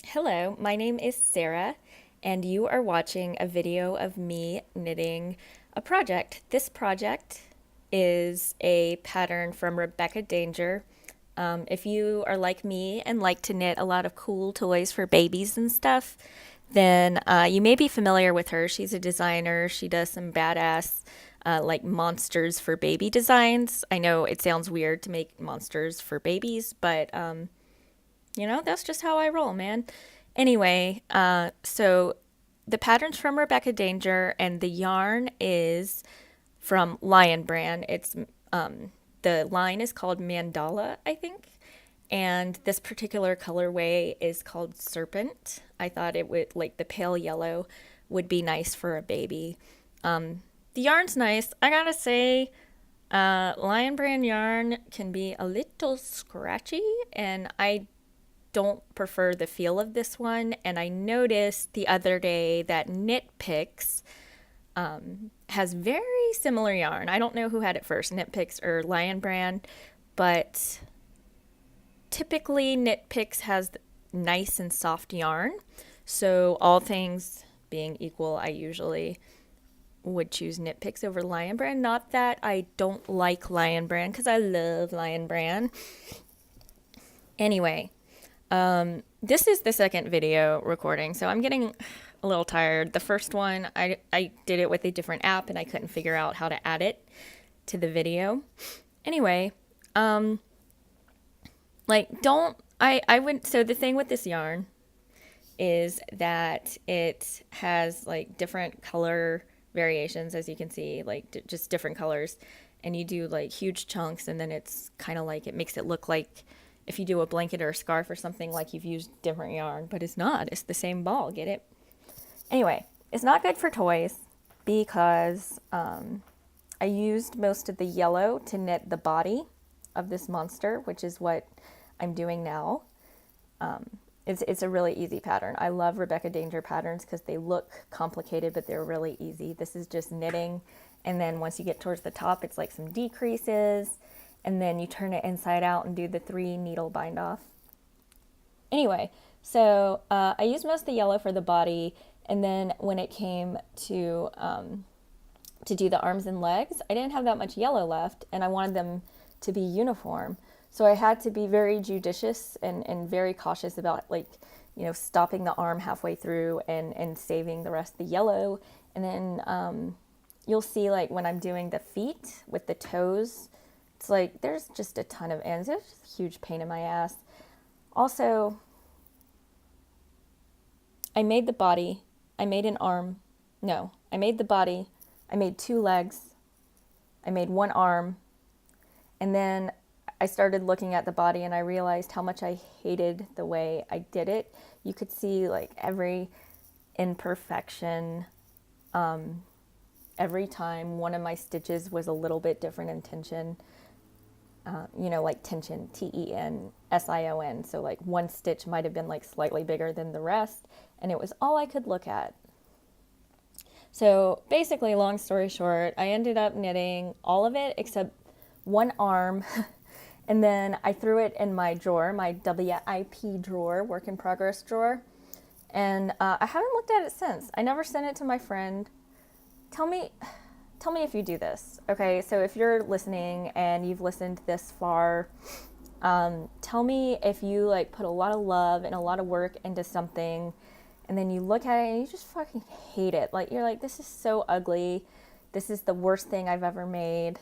Hello, my name is Sarah, and you are watching a video of me knitting a project. This project is a pattern from Rebecca Danger. If you are like me and like to knit a lot of cool toys for babies and stuff, then you may be familiar with her. She's a designer. She does some badass like monsters for baby designs. I know it sounds weird to make monsters for babies, but that's just how I roll, man. Anyway, so the pattern's from Rebecca Danger, and the yarn is from Lion Brand. The line is called Mandala, I think, and this particular colorway is called Serpent. I thought it would like the pale yellow would be nice for a baby. The yarn's nice. I gotta say, Lion Brand yarn can be a little scratchy, and I don't prefer the feel of this one. And I noticed the other day that Knit Picks has very similar yarn. I don't know who had it first, Knit Picks or Lion Brand, but typically Knit Picks has nice and soft yarn. So all things being equal, I usually would choose Knit Picks over Lion Brand. Not that I don't like Lion Brand, because I love Lion Brand. Anyway, this is the second video recording, so I'm getting a little tired. The first one, I did it with a different app and I couldn't figure out how to add it to the video. Anyway, I would, so the thing with this yarn is that it has like different color variations, as you can see, like just different colors. And you do like huge chunks, and then it's kind of like it makes it look like if you do a blanket or a scarf or something, like you've used different yarn, but it's not. It's the same ball. Get it? Anyway, it's not good for toys because I used most of the yellow to knit the body of this monster, which is what I'm doing now. It's a really easy pattern. I love Rebecca Danger patterns because they look complicated, but they're really easy. This is just knitting, and then once you get towards the top, it's like some decreases, and then you turn it inside out and do the 3 needle bind off. Anyway, so I used most of the yellow for the body, and then when it came to do the arms and legs, I didn't have that much yellow left, and I wanted them to be uniform. So I had to be very judicious and very cautious about stopping the arm halfway through and saving the rest of the yellow. And then you'll see like when I'm doing the feet with the toes, it's like there's just a ton of ends. It's just a huge pain in my ass. Also, I made the body. I made an arm. No, I made the body. I made 2 legs. I made 1 arm. And then I started looking at the body and I realized how much I hated the way I did it. You could see like every imperfection. Every time one of my stitches was a little bit different in tension. Like tension, Tension. So like one stitch might have been like slightly bigger than the rest, and it was all I could look at. So basically, long story short, I ended up knitting all of it except 1 arm. And then I threw it in my drawer, my WIP drawer, work in progress drawer. And I haven't looked at it since. I never sent it to my friend. Tell me if you do this. Okay, so if you're listening and you've listened this far, tell me if you like put a lot of love and a lot of work into something, and then you look at it and you just fucking hate it. Like you're like, this is so ugly. This is the worst thing I've ever made.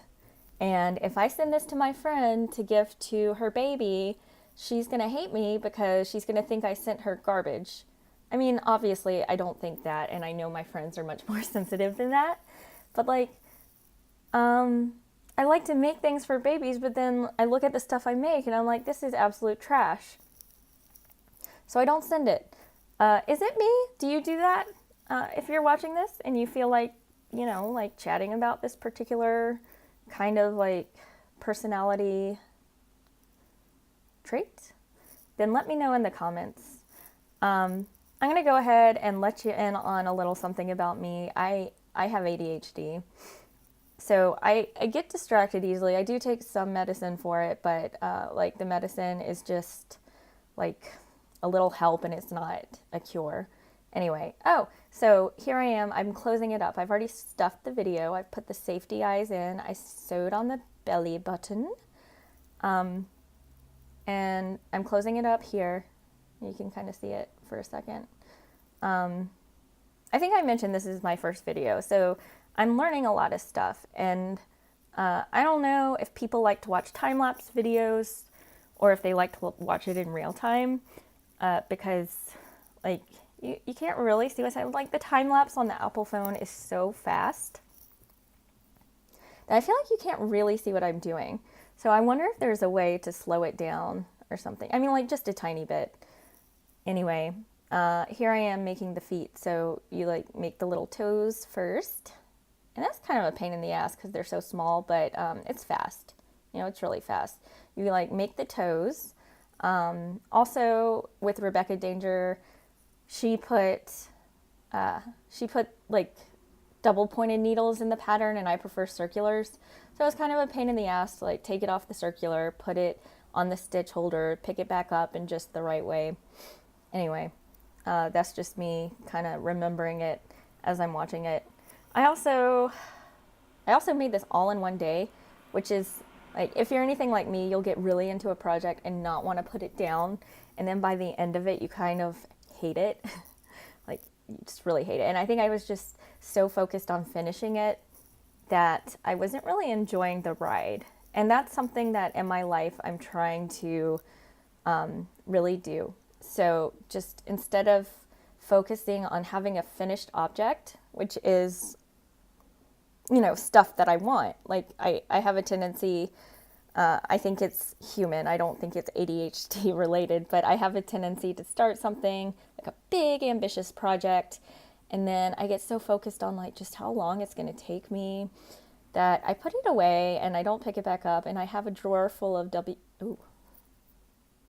And if I send this to my friend to give to her baby, she's going to hate me because she's going to think I sent her garbage. I mean, obviously, I don't think that, and I know my friends are much more sensitive than that. But like, I like to make things for babies, but then I look at the stuff I make and I'm like, this is absolute trash. So I don't send it. Is it me? Do you do that? If you're watching this and you feel like, like chatting about this particular kind of like personality trait, then let me know in the comments. I'm going to go ahead and let you in on a little something about me. I have ADHD. So I get distracted easily. I do take some medicine for it, but like the medicine is just like a little help and it's not a cure. Anyway, oh, so here I am. I'm closing it up. I've already stuffed the video. I've put the safety eyes in. I sewed on the belly button. And I'm closing it up here. You can kind of see it for a second. I think I mentioned this is my first video, so I'm learning a lot of stuff. And I don't know if people like to watch time-lapse videos or if they like to watch it in real time, because like you can't really see what's happening. Like the time-lapse on the Apple phone is so fast that I feel like you can't really see what I'm doing. So I wonder if there's a way to slow it down or something. I mean, like just a tiny bit. Anyway, here I am making the feet. So you like make the little toes first. And that's kind of a pain in the ass because they're so small, but it's fast. You know, it's really fast. You like make the toes. Also with Rebecca Danger, she put like double pointed needles in the pattern, and I prefer circulars. So it's kind of a pain in the ass to like take it off the circular, put it on the stitch holder, pick it back up in just the right way. Anyway, that's just me kind of remembering it as I'm watching it. I also made this all in one day, which is like, if you're anything like me, you'll get really into a project and not want to put it down. And then by the end of it, you kind of hate it. Like, you just really hate it. And I think I was just so focused on finishing it that I wasn't really enjoying the ride. And that's something that in my life I'm trying to really do. So just instead of focusing on having a finished object, which is, you know, stuff that I want. Like I have a tendency, I think it's human. I don't think it's ADHD related, but I have a tendency to start something like a big ambitious project. And then I get so focused on like just how long it's going to take me that I put it away and I don't pick it back up. And I have a drawer full of